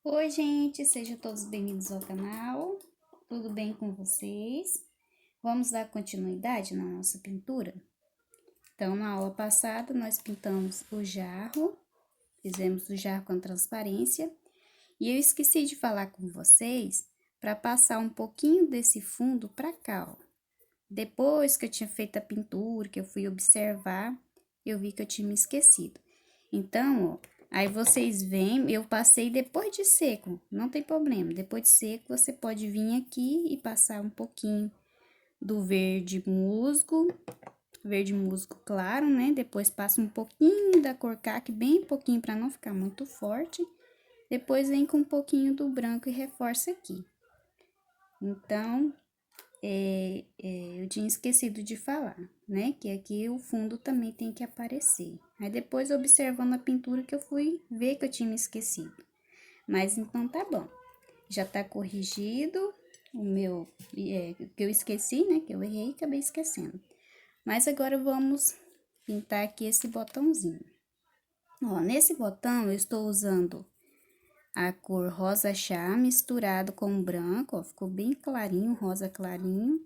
Oi, gente, sejam todos bem-vindos ao canal. Tudo bem com vocês? Vamos dar continuidade na nossa pintura? Então, na aula passada, nós pintamos o jarro, fizemos o jarro com transparência, e eu esqueci de falar com vocês para passar um pouquinho desse fundo para cá, ó. Depois que eu tinha feito a pintura, que eu fui observar, eu vi que eu tinha me esquecido. Então, ó, aí vocês veem, eu passei depois de seco, não tem problema. Depois de seco, você pode vir aqui e passar um pouquinho do verde musgo claro, né? Depois passa um pouquinho da cor caque, bem pouquinho para não ficar muito forte. Depois vem com um pouquinho do branco e reforça aqui. Então, eu tinha esquecido de falar, né? Que aqui o fundo também tem que aparecer. Aí depois, observando a pintura, que eu fui ver que eu tinha me esquecido. Mas então tá bom. Já tá corrigido o meu, que eu esqueci, né? Que eu errei e acabei esquecendo. Mas agora vamos pintar aqui esse botãozinho. Ó, nesse botão eu estou usando a cor rosa chá misturado com branco, ó, ficou bem clarinho, rosa clarinho.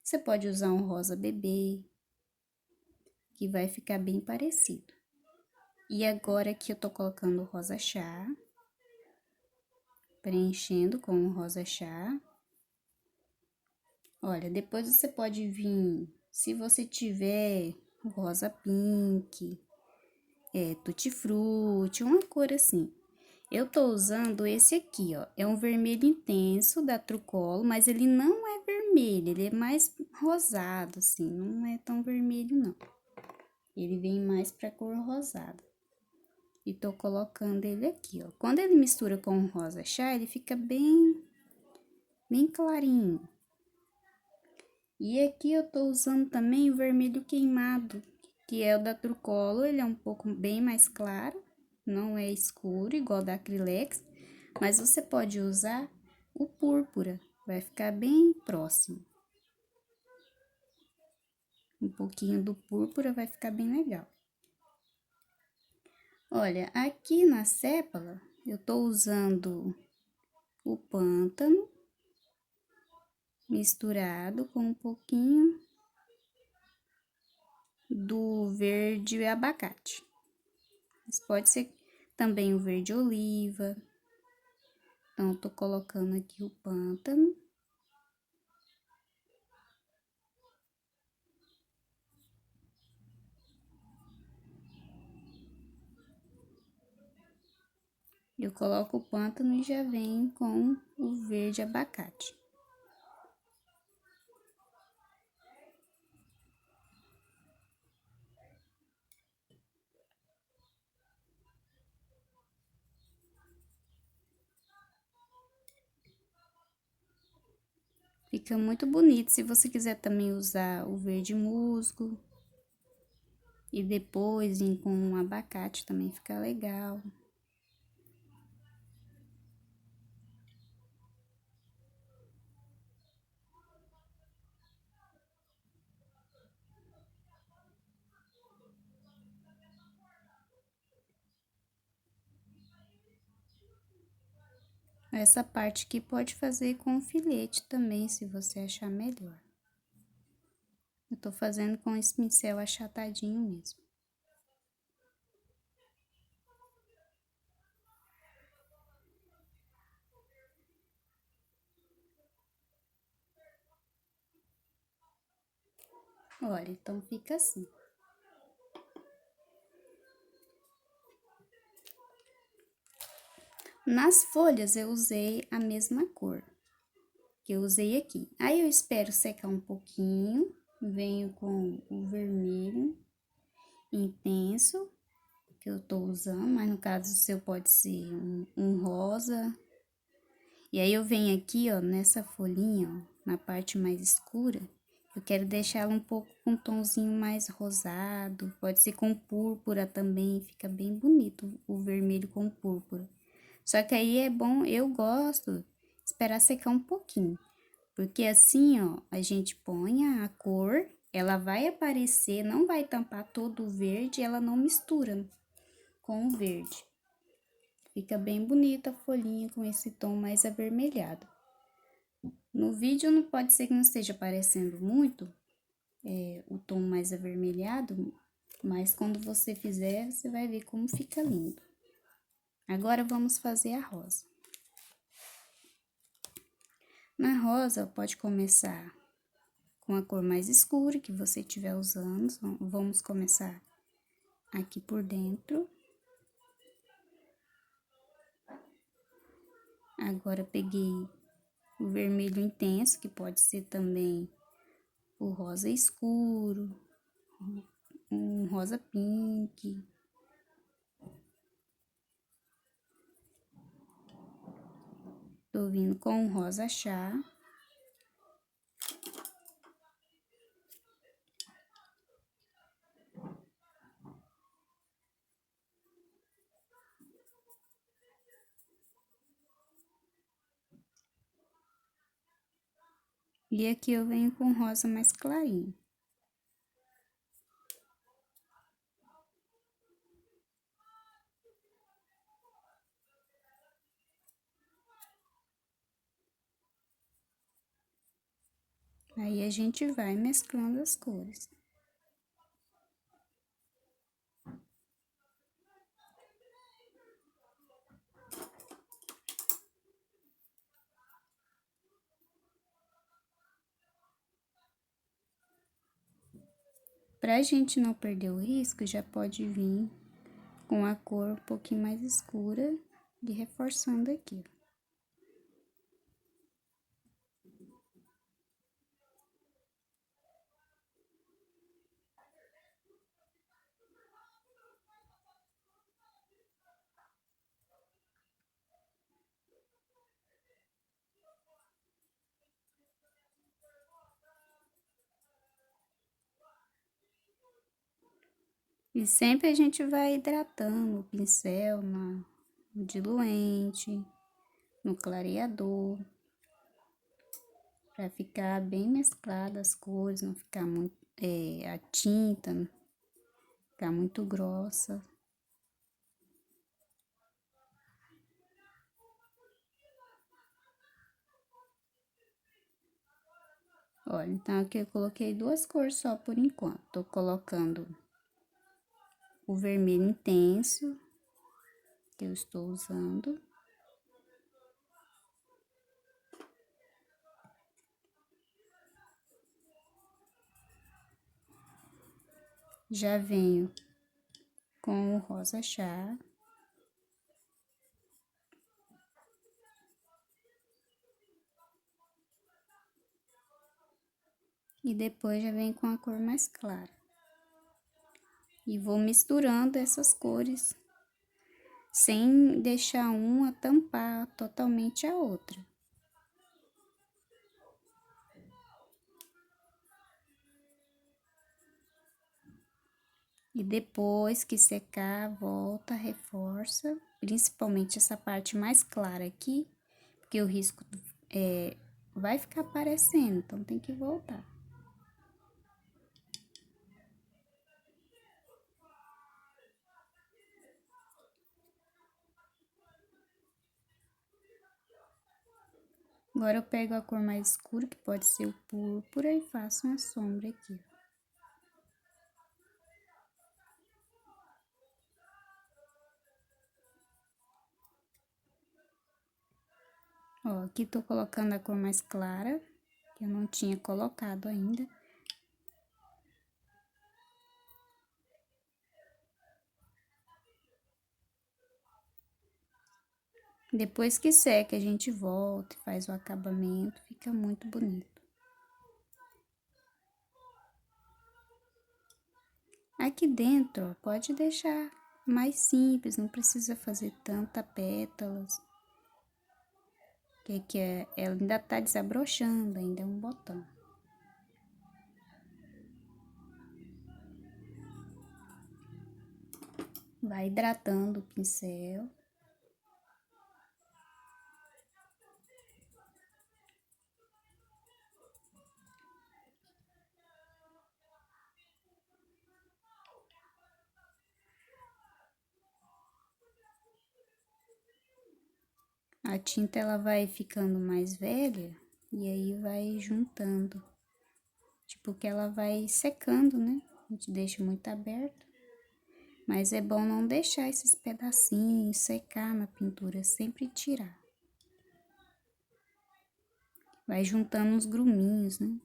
Você pode usar um rosa bebê, que vai ficar bem parecido. E agora aqui eu tô colocando o rosa chá, preenchendo com o rosa chá. Olha, depois você pode vir, se você tiver o rosa pink, tutti-frutti, uma cor assim. Eu tô usando esse aqui, ó, é um vermelho intenso da Trucolo, mas ele não é vermelho, ele é mais rosado, assim, não é tão vermelho, não. Ele vem mais pra cor rosada. E tô colocando ele aqui, ó. Quando ele mistura com o rosa chá, ele fica bem clarinho. E aqui eu tô usando também o vermelho queimado, que é o da Trucolo, ele é um pouco bem mais claro, não é escuro igual da Acrylex, mas você pode usar o púrpura, vai ficar bem próximo. Um pouquinho do púrpura vai ficar bem legal. Olha, aqui na sépala, eu tô usando o pântano, misturado com um pouquinho do verde abacate. Mas pode ser também o verde oliva. Então, eu tô colocando aqui o pântano. Eu coloco o pântano e já vem com o verde abacate. Fica muito bonito. Se você quiser também usar o verde musgo e depois vir com um abacate, também fica legal. Essa parte aqui pode fazer com filete também, se você achar melhor. Eu tô fazendo com esse pincel achatadinho mesmo. Olha, então fica assim. Nas folhas eu usei a mesma cor que eu usei aqui. Aí eu espero secar um pouquinho, venho com o vermelho intenso que eu tô usando, mas no caso o seu pode ser um rosa. E aí eu venho aqui, ó, nessa folhinha, ó, na parte mais escura, eu quero deixar ela um pouco com um tomzinho mais rosado, pode ser com púrpura também, fica bem bonito o vermelho com púrpura. Só que aí é bom, eu gosto, esperar secar um pouquinho, porque assim, ó, a gente põe a cor, ela vai aparecer, não vai tampar todo o verde, ela não mistura com o verde. Fica bem bonita a folhinha com esse tom mais avermelhado. No vídeo não pode ser que não esteja aparecendo muito o tom mais avermelhado, mas quando você fizer, você vai ver como fica lindo. Agora vamos fazer a rosa. Na rosa, pode começar com a cor mais escura que você estiver usando. Vamos começar aqui por dentro. Agora, peguei o vermelho intenso, que pode ser também o rosa escuro, um rosa pink. Tô vindo com o rosa chá. E aqui eu venho com rosa mais clarinho. Aí a gente vai mesclando as cores. Pra gente não perder o risco, já pode vir com a cor um pouquinho mais escura e reforçando aqui. E sempre a gente vai hidratando o pincel no diluente, no clareador, para ficar bem mesclada as cores, não ficar muito, a tinta, não ficar muito grossa. Olha, então aqui eu coloquei duas cores só por enquanto. Tô colocando o vermelho intenso, que eu estou usando. Já venho com o rosa chá. E depois já venho com a cor mais clara. E vou misturando essas cores, sem deixar uma tampar totalmente a outra. E depois que secar, volta, reforça, principalmente essa parte mais clara aqui, porque o risco vai ficar aparecendo, então tem que voltar. Agora eu pego a cor mais escura, que pode ser o púrpura, e faço uma sombra aqui. Ó, aqui tô colocando a cor mais clara, que eu não tinha colocado ainda. Depois que seca, a gente volta e faz o acabamento, fica muito bonito. Aqui dentro, ó, pode deixar mais simples, não precisa fazer tanta pétalas. Que aqui ela ainda tá desabrochando, ainda é um botão. Vai hidratando o pincel. a tinta ela vai ficando mais velha e aí vai juntando. Tipo que ela vai secando, né? A gente deixa muito aberto. Mas é bom não deixar esses pedacinhos secar na pintura, sempre tirar. Vai juntando uns gruminhos, né?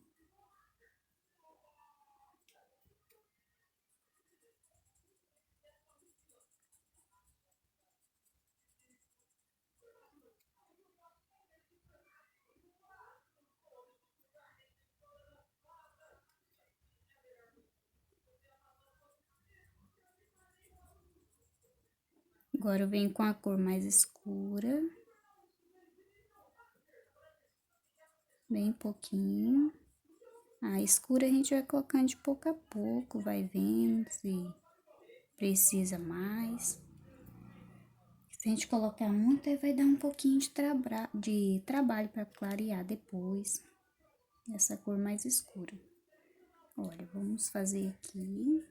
Agora eu venho com a cor mais escura. Bem pouquinho. A escura a gente vai colocando de pouco a pouco, vai vendo se precisa mais. Se a gente colocar muito, aí vai dar um pouquinho de trabalho para clarear depois. Essa cor mais escura. Olha, vamos fazer aqui.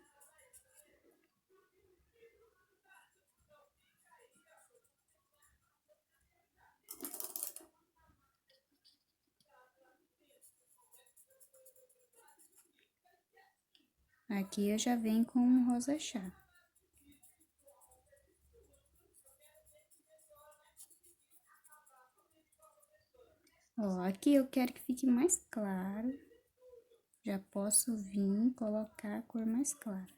Aqui eu já venho com um rosa chá. Ó, aqui eu quero que fique mais claro. Já posso vir colocar a cor mais clara.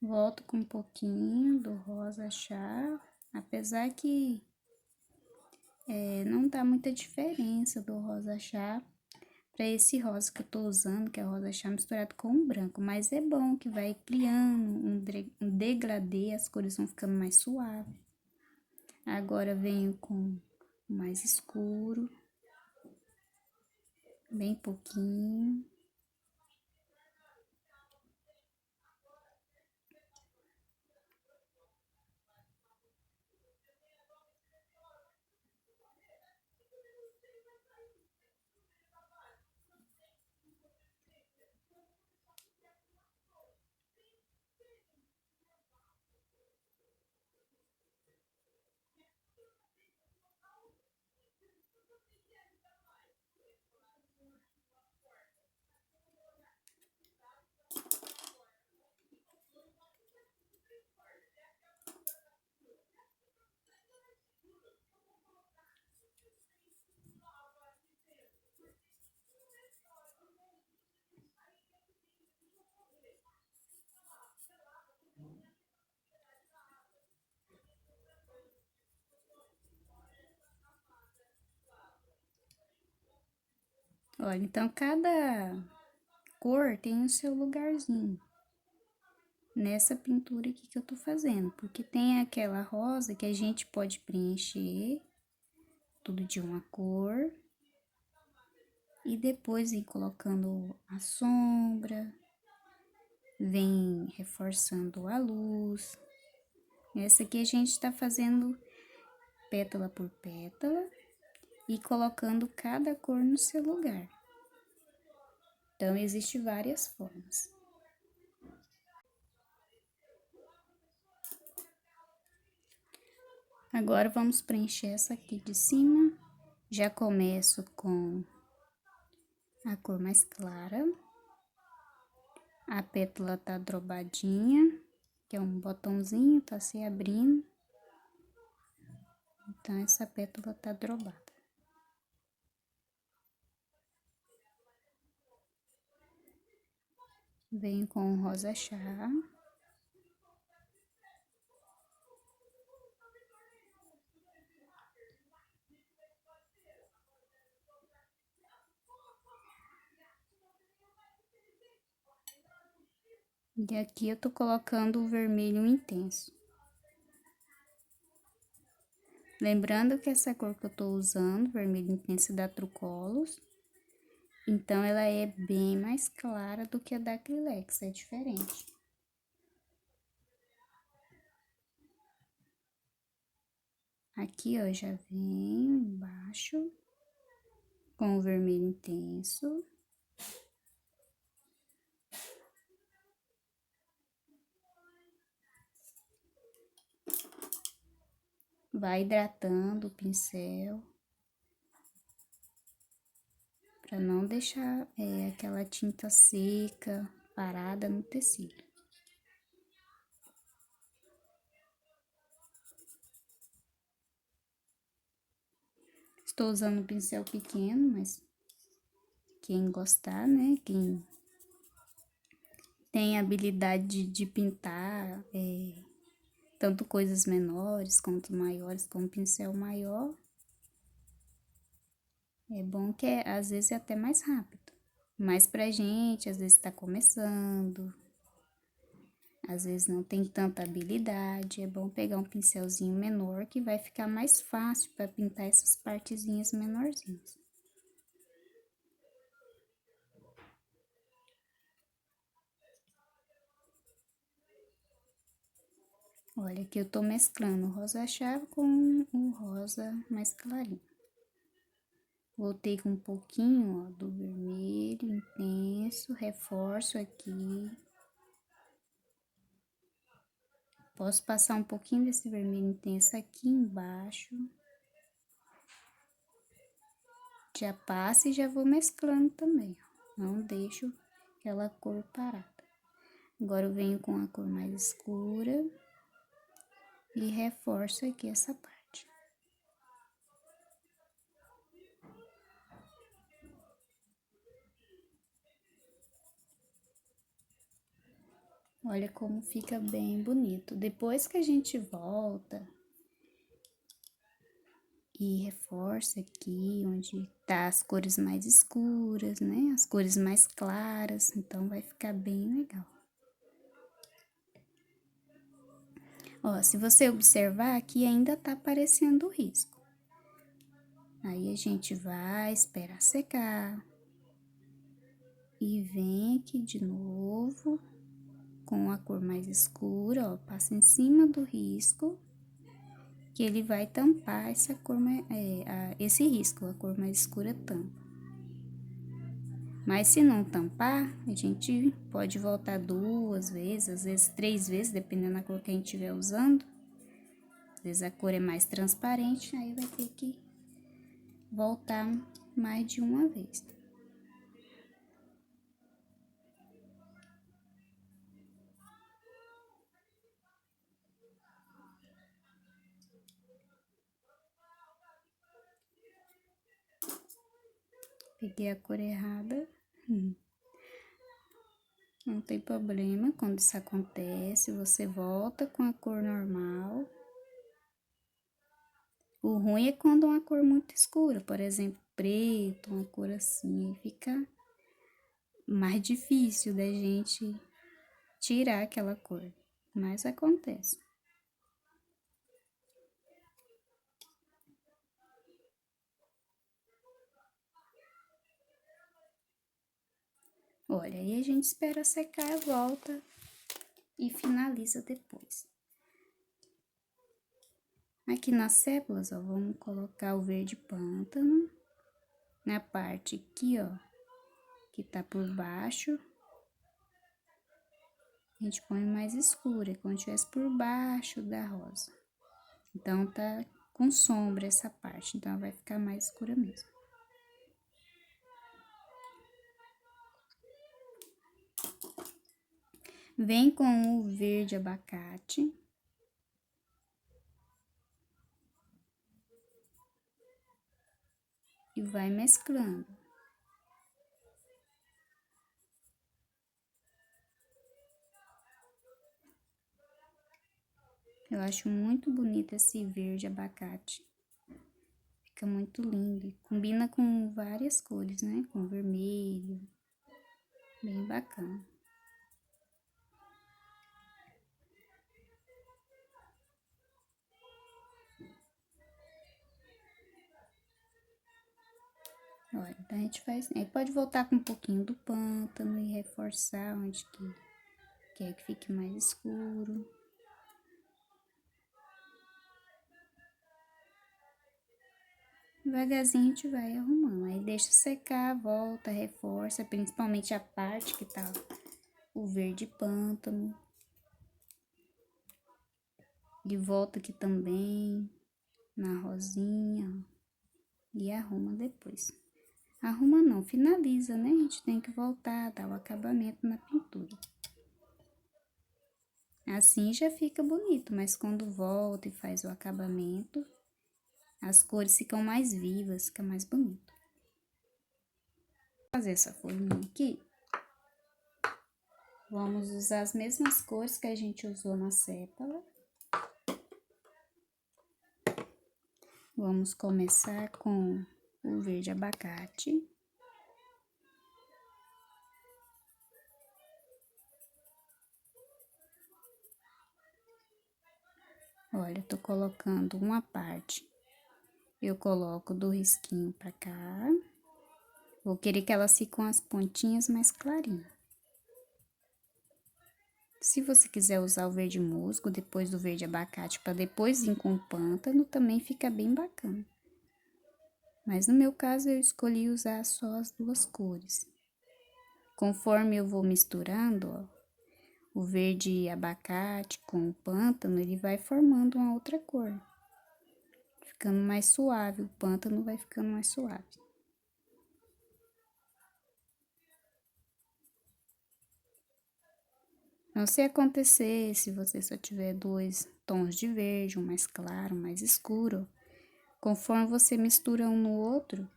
Volto com um pouquinho do rosa chá, apesar que não dá muita diferença do rosa chá para esse rosa que eu tô usando, que é o rosa chá misturado com o branco, mas é bom que vai criando um degradê, as cores vão ficando mais suaves. Agora venho com o mais escuro, bem pouquinho. Olha, então cada cor tem o seu lugarzinho nessa pintura aqui que eu tô fazendo, porque tem aquela rosa que a gente pode preencher tudo de uma cor e depois ir colocando a sombra, vem reforçando a luz. Essa aqui a gente tá fazendo pétala por pétala e colocando cada cor no seu lugar. Então, existem várias formas. Agora, vamos preencher essa aqui de cima. Já começo com a cor mais clara. A pétala tá drobadinha, que é um botãozinho, tá se abrindo. Então, essa pétala tá drobada. Venho com o rosa chá. E aqui eu tô colocando o vermelho intenso. Lembrando que essa cor que eu tô usando, vermelho intenso da Trucolos, Então, ela é bem mais clara do que a da Acrylex, é diferente. Aqui, ó, já venho embaixo com o vermelho intenso. Vai hidratando o pincel. Pra não deixar aquela tinta seca, parada no tecido. Estou usando um pincel pequeno, mas quem gostar, né? Quem tem habilidade de pintar tanto coisas menores quanto maiores com um pincel maior, é bom que às vezes é até mais rápido. Mas pra gente, às vezes tá começando, às vezes não tem tanta habilidade, é bom pegar um pincelzinho menor que vai ficar mais fácil para pintar essas partezinhas menorzinhas. Olha, aqui eu tô mesclando o rosa-chave com o rosa mais clarinho. Voltei com um pouquinho, ó, do vermelho intenso, reforço aqui. Posso passar um pouquinho desse vermelho intenso aqui embaixo. Já passo e já vou mesclando também, ó. Não deixo aquela cor parada. Agora eu venho com a cor mais escura e reforço aqui essa parte. Olha como fica bem bonito. Depois que a gente volta e reforça aqui onde tá as cores mais escuras, né? As cores mais claras, então vai ficar bem legal. Ó, se você observar aqui ainda tá aparecendo o risco. Aí a gente vai esperar secar. E vem aqui de novo com a cor mais escura, ó, passa em cima do risco, que ele vai tampar essa cor, esse risco, a cor mais escura tampa. Mas se não tampar, a gente pode voltar 2 vezes, às vezes 3 vezes, dependendo da cor que a gente estiver usando. Às vezes a cor é mais transparente, aí vai ter que voltar mais de uma vez. Peguei a cor errada. Não tem problema quando isso acontece, você volta com a cor normal. O ruim é quando é uma cor muito escura, por exemplo, preto, uma cor assim, fica mais difícil da gente tirar aquela cor, mas acontece. Olha, aí a gente espera secar, volta e finaliza depois. Aqui nas sépalas, ó, vamos colocar o verde pântano na parte aqui, ó, que tá por baixo. A gente põe mais escura, como se estivesse por baixo da rosa. Então, tá com sombra essa parte, então vai ficar mais escura mesmo. Vem com o verde abacate. E vai mesclando. Eu acho muito bonito esse verde abacate. Fica muito lindo. Combina com várias cores, né? Com vermelho. Bem bacana. Olha, então a gente faz. Aí pode voltar com um pouquinho do pântano e reforçar onde que quer que fique mais escuro. Devagarzinho a gente vai arrumando. Aí deixa secar, volta, reforça, principalmente a parte que tá o verde pântano. De volta aqui também, na rosinha, ó, e arruma depois. Arruma não, finaliza, né? A gente tem que voltar, dar o acabamento na pintura. Assim já fica bonito, mas quando volta e faz o acabamento, as cores ficam mais vivas, fica mais bonito. Vou fazer essa folhinha aqui. Vamos usar as mesmas cores que a gente usou na sépala. Vamos começar com o verde abacate. Olha, eu tô colocando uma parte. Eu coloco do risquinho pra cá. Vou querer que elas fiquem com as pontinhas mais clarinhas. Se você quiser usar o verde musgo depois do verde abacate para depois vir com o pântano, também fica bem bacana. Mas no meu caso eu escolhi usar só as duas cores. Conforme eu vou misturando, ó, o verde abacate com o pântano, ele vai formando uma outra cor. Ficando mais suave, o pântano vai ficando mais suave. Então, se acontecer, se você só tiver dois tons de verde, um mais claro, um mais escuro, conforme você mistura um no outro,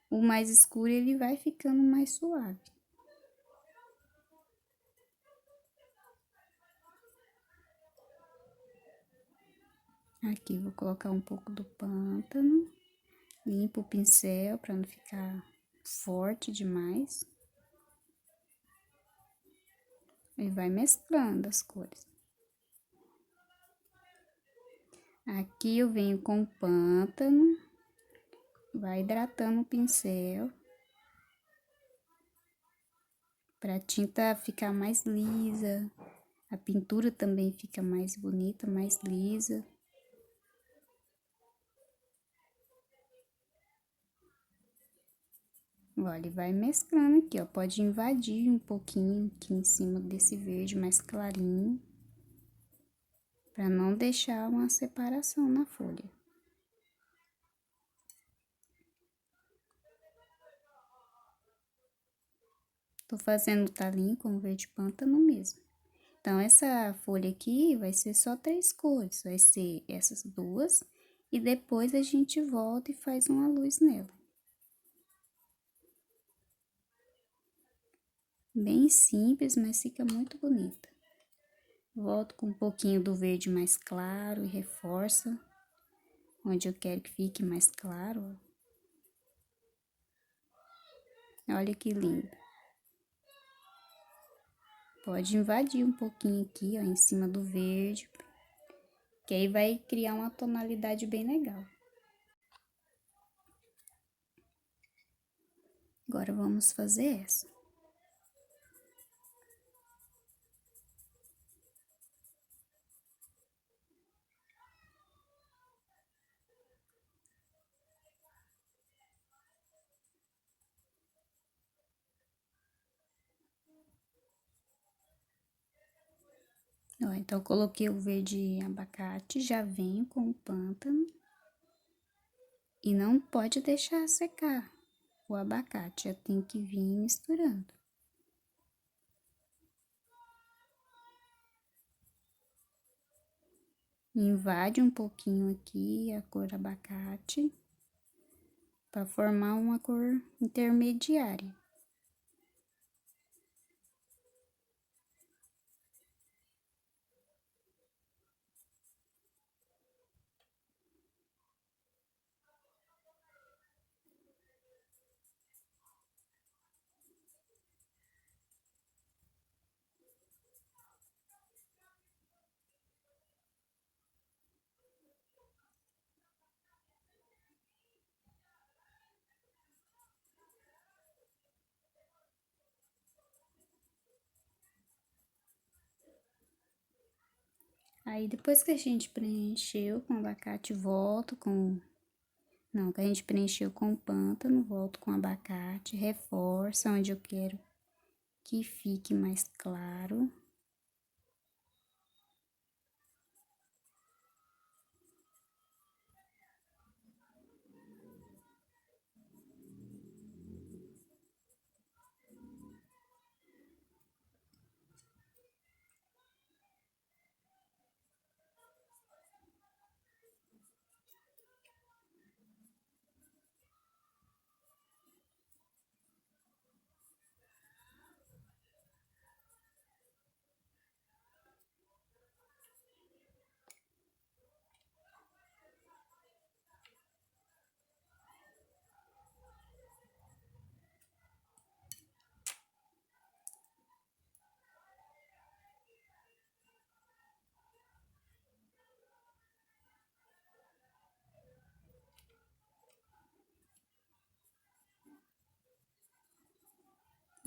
o mais escuro ele vai ficando mais suave. Aqui vou colocar um pouco do pântano, limpo o pincel para não ficar forte demais. E vai mesclando as cores. Aqui eu venho com o pântano, vai hidratando o pincel, para a tinta ficar mais lisa, a pintura também fica mais bonita, mais lisa. Olha, vai mesclando aqui, ó, pode invadir um pouquinho aqui em cima desse verde mais clarinho, para não deixar uma separação na folha. Tô fazendo o talinho com verde pântano mesmo. Então, essa folha aqui vai ser só 3 cores, vai ser essas duas, e depois a gente volta e faz uma luz nela. Bem simples, mas fica muito bonita. Volto com um pouquinho do verde mais claro e reforço onde eu quero que fique mais claro. Olha que lindo. Pode invadir um pouquinho aqui, ó, em cima do verde, que aí vai criar uma tonalidade bem legal. Agora vamos fazer essa. Ó, então, eu coloquei o verde abacate, já venho com o pântano. E não pode deixar secar o abacate, já tem que vir misturando. Invade um pouquinho aqui a cor abacate, para formar uma cor intermediária. Aí, depois que a gente preencheu com abacate, volto com... Não, que a gente preencheu com pântano, volto com abacate, reforça onde eu quero que fique mais claro.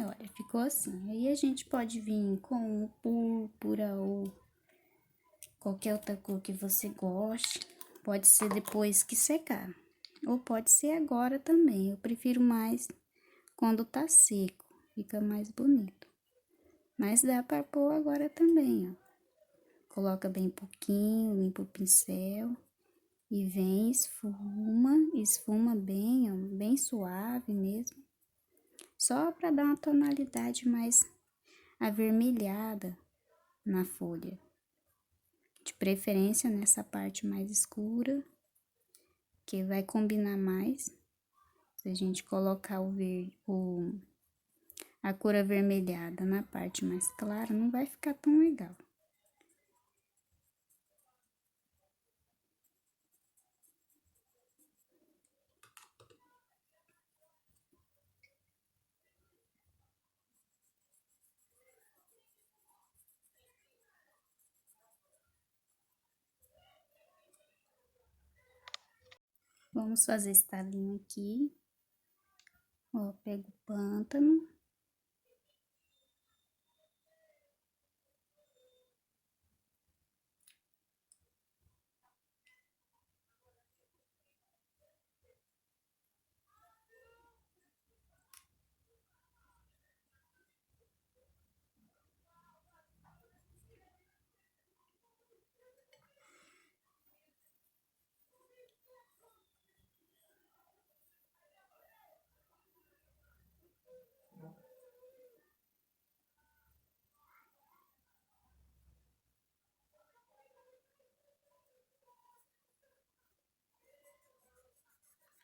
Olha, ficou assim. Aí a gente pode vir com o púrpura ou qualquer outra cor que você goste. Pode ser depois que secar. Ou pode ser agora também. Eu prefiro mais quando tá seco. Fica mais bonito. Mas dá pra pôr agora também, ó. Coloca bem pouquinho, limpa o pincel. E vem, esfuma bem, ó, bem suave mesmo. Só pra dar uma tonalidade mais avermelhada na folha. De preferência nessa parte mais escura, que vai combinar mais. Se a gente colocar o verde, a cor avermelhada na parte mais clara, não vai ficar tão legal. Vamos fazer esse talinho aqui. Ó, pego o pântano.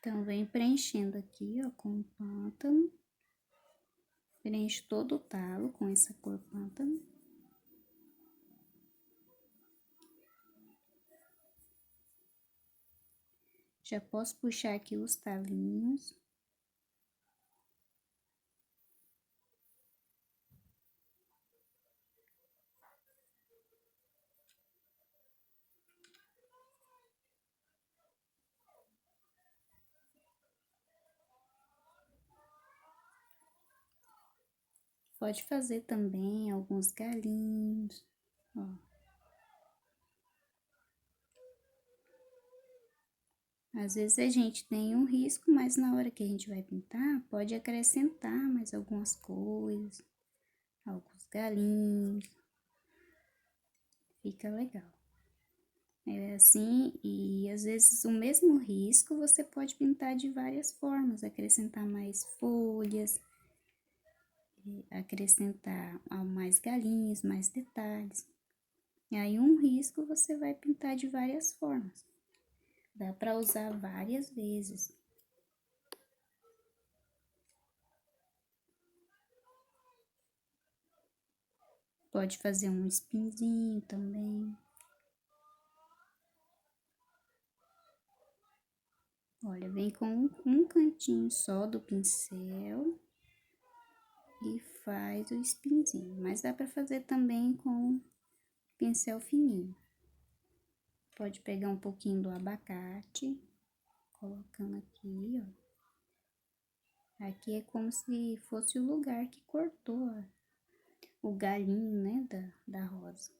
Então, vem preenchendo aqui, ó, com o pântano. Preencho todo o talo com essa cor pântano. Já posso puxar aqui os talinhos. Pode fazer também alguns galinhos, ó. Às vezes a gente tem um risco, mas na hora que a gente vai pintar, pode acrescentar mais algumas coisas, alguns galinhos. Fica legal. É assim, e às vezes o mesmo risco você pode pintar de várias formas, acrescentar mais folhas, acrescentar mais galinhos, mais detalhes. E aí um risco você vai pintar de várias formas. Dá para usar várias vezes. Pode fazer um espinzinho também. Olha, vem com um cantinho só do pincel e faz o espinzinho. Mas dá para fazer também com pincel fininho. Pode pegar um pouquinho do abacate, colocando aqui, ó. Aqui é como se fosse o lugar que cortou, ó, o galinho, né, da rosa.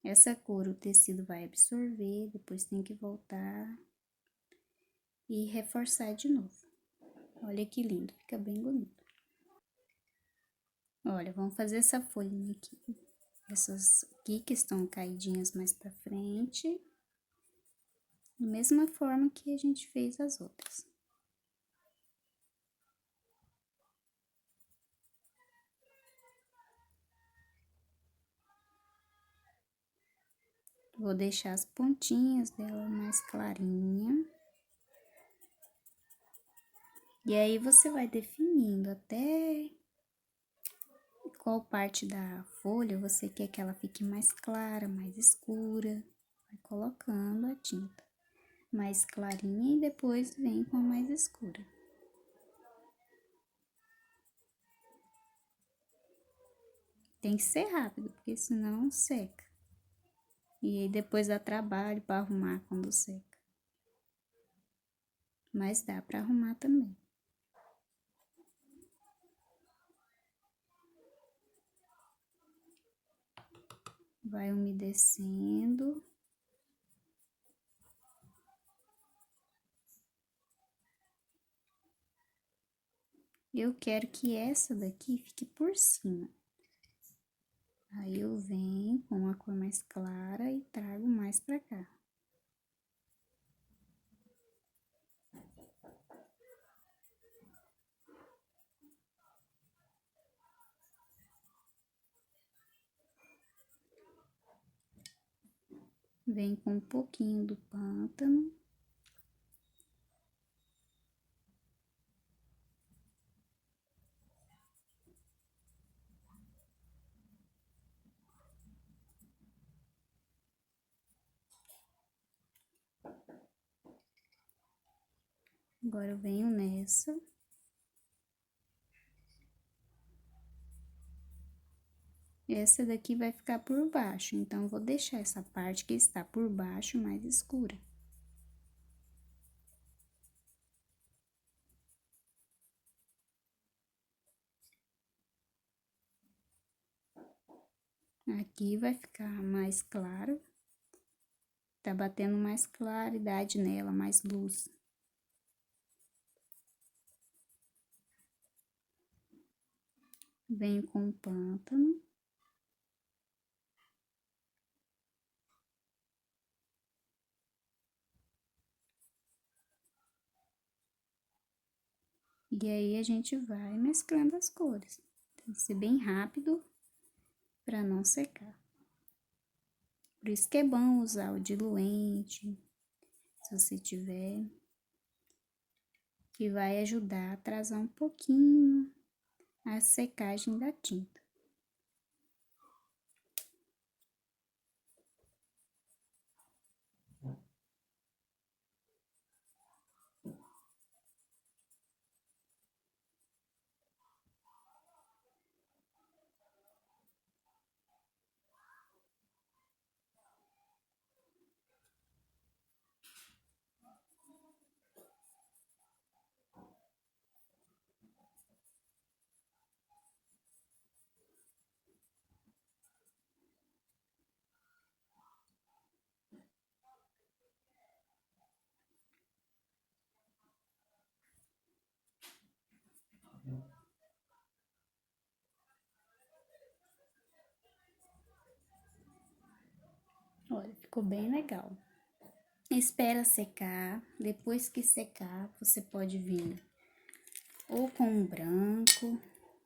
Essa cor o tecido vai absorver, depois tem que voltar e reforçar de novo. Olha que lindo, fica bem bonito. Olha, vamos fazer essa folhinha aqui. Essas aqui que estão caidinhas mais pra frente. Da mesma forma que a gente fez as outras. Vou deixar as pontinhas dela mais clarinha. E aí, você vai definindo até qual parte da folha você quer que ela fique mais clara, mais escura. Vai colocando a tinta mais clarinha e depois vem com a mais escura. Tem que ser rápido, porque senão seca. E aí depois dá trabalho para arrumar quando seca. Mas dá para arrumar também. Vai umedecendo. Eu quero que essa daqui fique por cima. Aí eu venho com a cor mais clara e trago mais pra cá. Vem com um pouquinho do pântano. Agora eu venho nessa. Essa daqui vai ficar por baixo, então eu vou deixar essa parte que está por baixo mais escura. Aqui vai ficar mais claro. Tá batendo mais claridade nela, mais luz. Venho com o pântano. E aí, a gente vai mesclando as cores. Tem que ser bem rápido para não secar. Por isso que é bom usar o diluente, se você tiver, que vai ajudar a atrasar um pouquinho a secagem da tinta. Olha, ficou bem legal. Espera secar, depois que secar, você pode vir ou com um branco,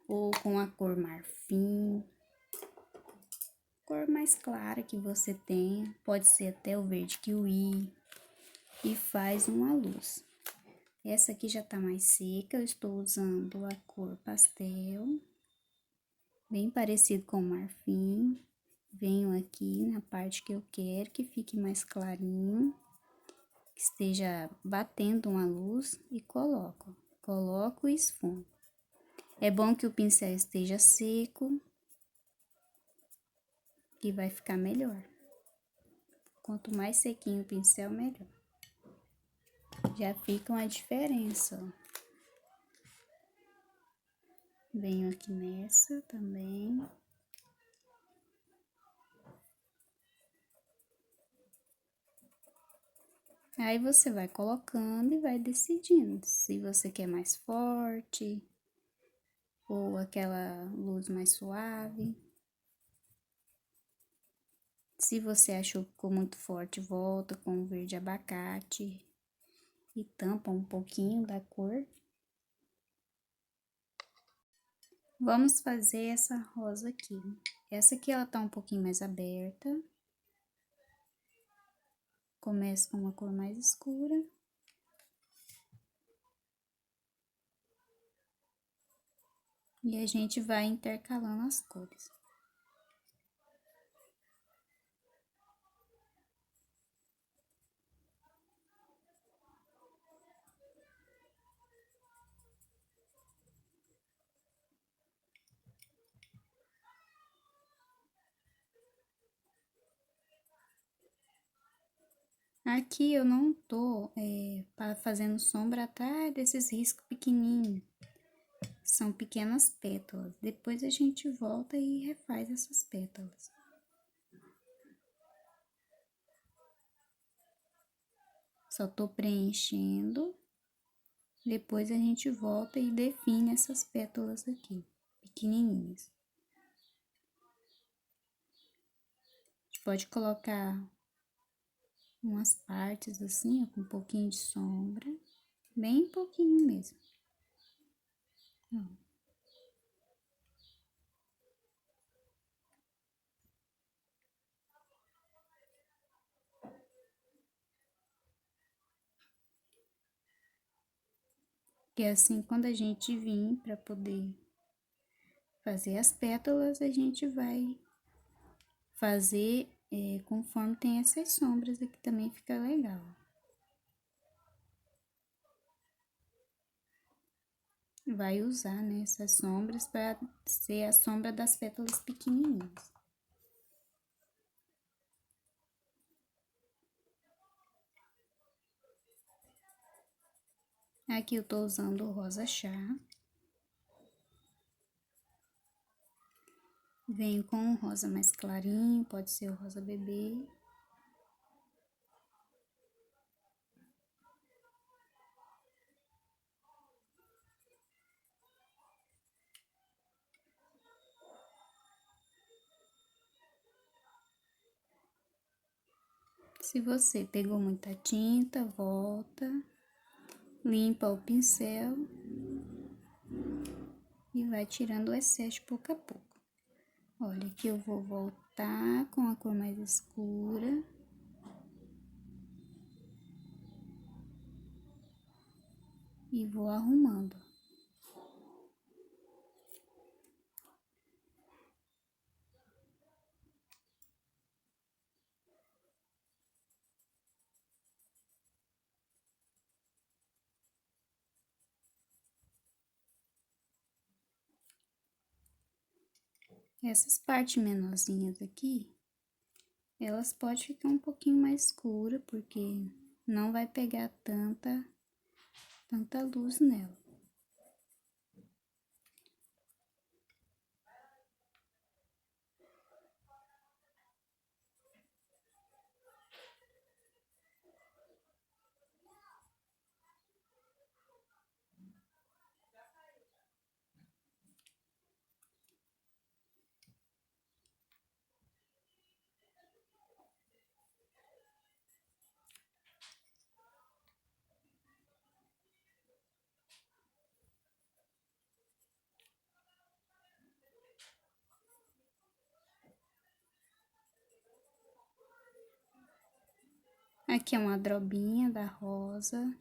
ou com a cor marfim, cor mais clara que você tem, pode ser até o verde kiwi, e faz uma luz. Essa aqui já tá mais seca, eu estou usando a cor pastel, bem parecido com o marfim. Venho aqui na parte que eu quero que fique mais clarinho, que esteja batendo uma luz e coloco e esfumo. É bom que o pincel esteja seco, que vai ficar melhor. Quanto mais sequinho o pincel, melhor. Já fica uma diferença, ó. Venho aqui nessa também. Aí você vai colocando e vai decidindo se você quer mais forte ou aquela luz mais suave. Se você achou que ficou muito forte, volta com o verde abacate e tampa um pouquinho da cor. Vamos fazer essa rosa aqui. Essa aqui ela tá um pouquinho mais aberta. Começa com uma cor mais escura. E a gente vai intercalando as cores. Aqui eu não tô fazendo sombra atrás desses riscos pequenininhos. São pequenas pétalas. Depois a gente volta e refaz essas pétalas. Só tô preenchendo. Depois a gente volta e define essas pétalas aqui, pequenininhas. A gente pode colocar umas partes assim, ó, com um pouquinho de sombra. Bem pouquinho mesmo. Ó. E assim, quando a gente vir para poder fazer as pétalas, a gente vai fazer conforme tem essas sombras aqui, também fica legal. Vai usar, né, essas sombras para ser a sombra das pétalas pequenininhas. Aqui eu tô usando o rosa chá. Venho com um rosa mais clarinho, pode ser o rosa bebê. Se você pegou muita tinta, volta, limpa o pincel e vai tirando o excesso pouco a pouco. Olha, aqui eu vou voltar com a cor mais escura. E vou arrumando. Essas partes menorzinhas aqui, elas podem ficar um pouquinho mais escuras, porque não vai pegar tanta luz nela. Aqui é uma drobinha da rosa.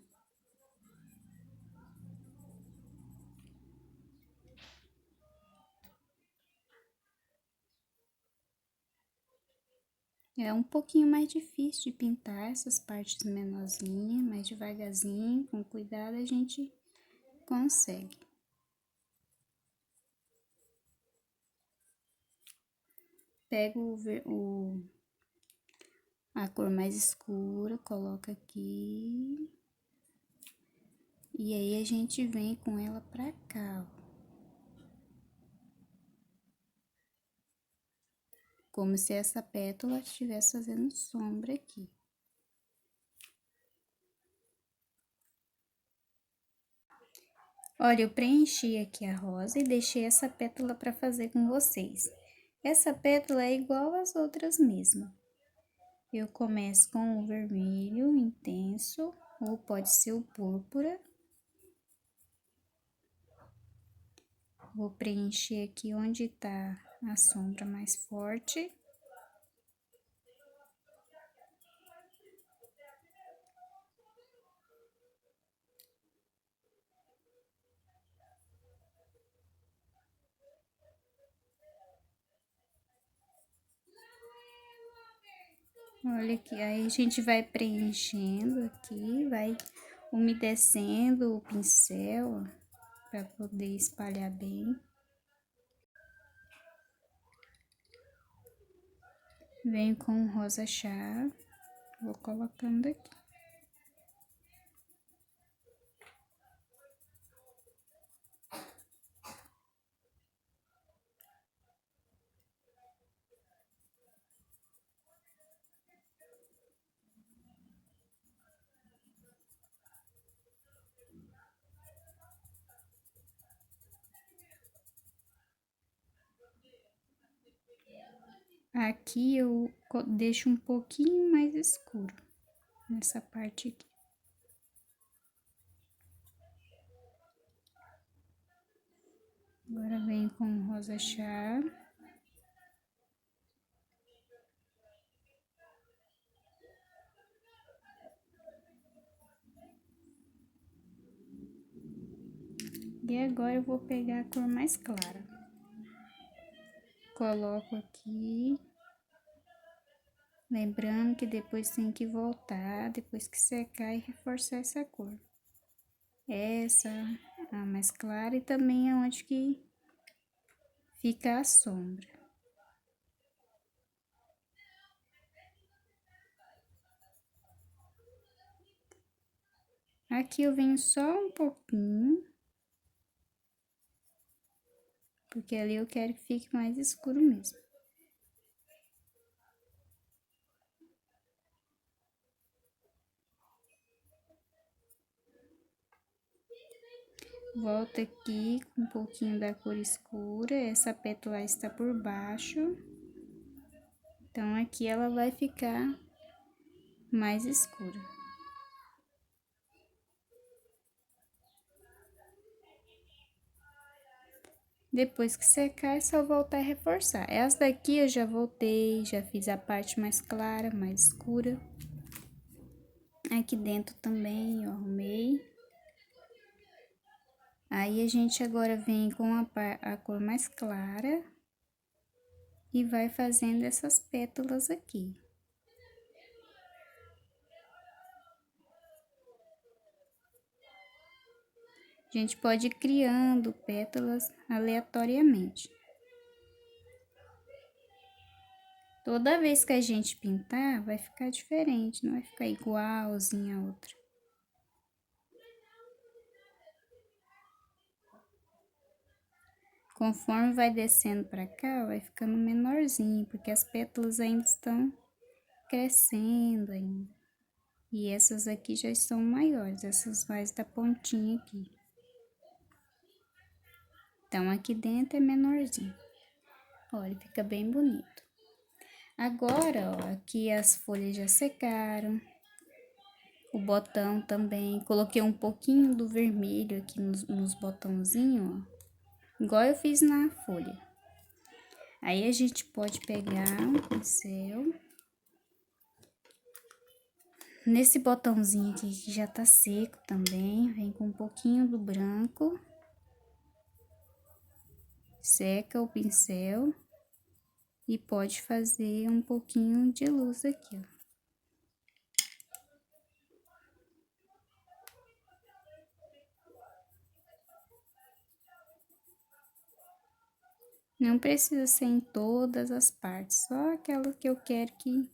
É um pouquinho mais difícil de pintar essas partes menorzinhas, mas devagarzinho, com cuidado, a gente consegue. Pego a cor mais escura, coloca aqui. E aí a gente vem com ela pra cá, ó. Como se essa pétala estivesse fazendo sombra aqui. Olha, eu preenchi aqui a rosa e deixei essa pétala para fazer com vocês. Essa pétala é igual às outras mesmo. Eu começo com o vermelho intenso, ou pode ser o púrpura. Vou preencher aqui onde tá a sombra mais forte. Olha aqui, aí a gente vai preenchendo aqui, vai umedecendo o pincel, ó, para poder espalhar bem. Venho com o rosa chá, vou colocando aqui. Aqui eu deixo um pouquinho mais escuro, nessa parte aqui. Agora venho com o rosa chá. E agora eu vou pegar a cor mais clara. Coloco aqui. Lembrando que depois tem que voltar, depois que secar e reforçar essa cor. Essa, a mais clara, e também é onde que fica a sombra. Aqui eu venho só um pouquinho, porque ali eu quero que fique mais escuro mesmo. Volto aqui com um pouquinho da cor escura, essa pétala está por baixo. Então, aqui ela vai ficar mais escura. Depois que secar, é só voltar a reforçar. Essa daqui eu já voltei, já fiz a parte mais clara, mais escura. Aqui dentro também eu arrumei. Aí, a gente agora vem com a cor mais clara e vai fazendo essas pétalas aqui. A gente pode ir criando pétalas aleatoriamente. Toda vez que a gente pintar, vai ficar diferente, não vai ficar igualzinha a outra. Conforme vai descendo pra cá, vai ficando menorzinho, porque as pétalas ainda estão crescendo ainda. E essas aqui já estão maiores, essas mais da pontinha aqui. Então, aqui dentro é menorzinho. Olha, fica bem bonito. Agora, ó, aqui as folhas já secaram. O botão também. Coloquei um pouquinho do vermelho aqui nos botãozinhos, ó. Igual eu fiz na folha. Aí, a gente pode pegar um pincel. Nesse botãozinho aqui que já tá seco também, vem com um pouquinho do branco. Seca o pincel. E pode fazer um pouquinho de luz aqui, ó. Não precisa ser em todas as partes, só aquela que eu quero que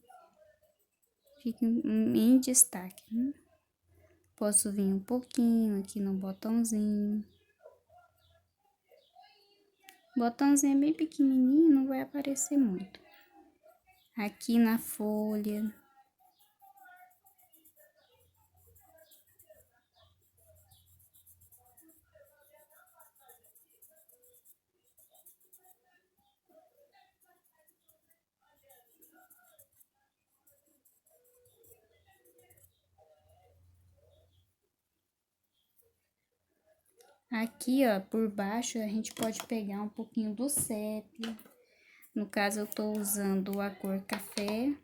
fique em destaque, né? Posso vir um pouquinho aqui no botãozinho. O botãozinho é bem pequenininho, não vai aparecer muito. Aqui na folha. Aqui, ó, por baixo, a gente pode pegar um pouquinho do sépia. No caso, eu tô usando a cor café.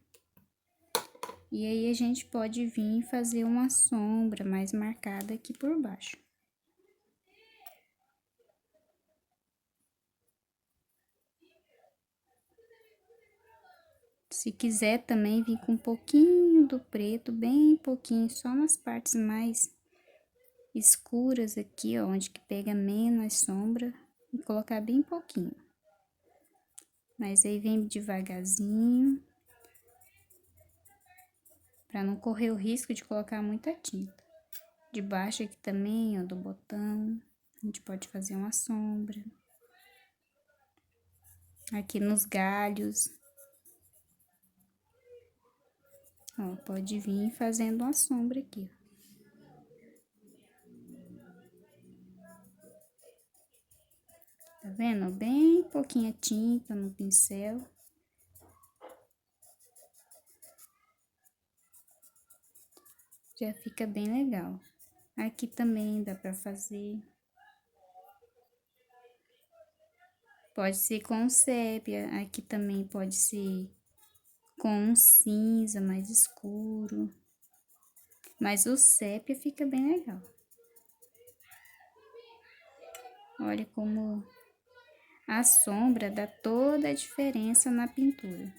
E aí, a gente pode vir fazer uma sombra mais marcada aqui por baixo. Se quiser também vir com um pouquinho do preto, bem pouquinho, só nas partes mais escuras aqui, ó, onde que pega menos sombra, e colocar bem pouquinho. Mas aí vem devagarzinho, para não correr o risco de colocar muita tinta. Debaixo aqui também, ó, do botão, a gente pode fazer uma sombra. Aqui nos galhos. Ó, pode vir fazendo uma sombra aqui, ó. Tá vendo? Bem pouquinha tinta no pincel. Já fica bem legal. Aqui também dá pra fazer. Pode ser com sépia, aqui também pode ser com um cinza mais escuro. Mas o sépia fica bem legal. Olha como a sombra dá toda a diferença na pintura.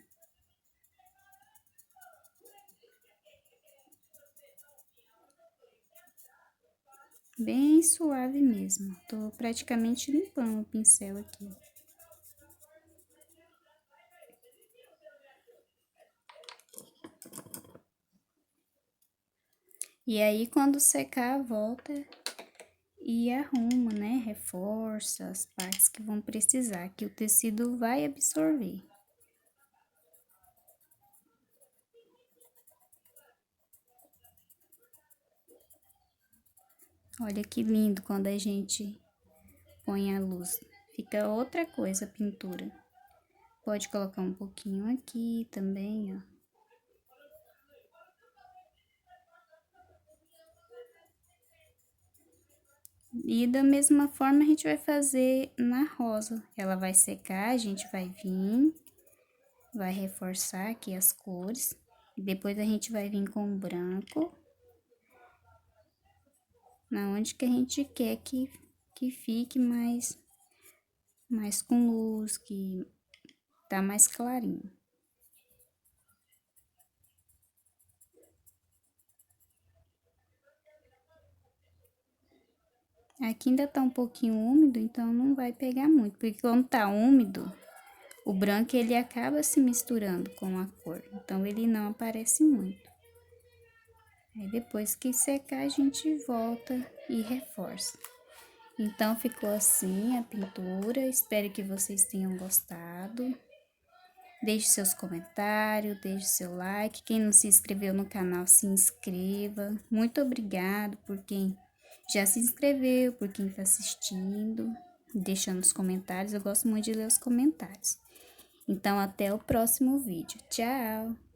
Bem suave mesmo. Tô praticamente limpando o pincel aqui. E aí, quando secar, volta e arruma, né? Reforça as partes que vão precisar, que o tecido vai absorver. Olha que lindo quando a gente põe a luz. Fica outra coisa a pintura. Pode colocar um pouquinho aqui também, ó. E da mesma forma a gente vai fazer na rosa. Ela vai secar, a gente vai vir, vai reforçar aqui as cores. Depois a gente vai vir com o branco. Na onde que a gente quer que fique mais com luz, que tá mais clarinho. Aqui ainda tá um pouquinho úmido, então não vai pegar muito, porque quando tá úmido, o branco ele acaba se misturando com a cor, então ele não aparece muito. Aí depois que secar, a gente volta e reforça. Então ficou assim a pintura, espero que vocês tenham gostado. Deixe seus comentários, deixe seu like. Quem não se inscreveu no canal, se inscreva. Muito obrigado por quem já se inscreveu, por quem está assistindo, deixando os comentários. Eu gosto muito de ler os comentários. Então, até o próximo vídeo. Tchau!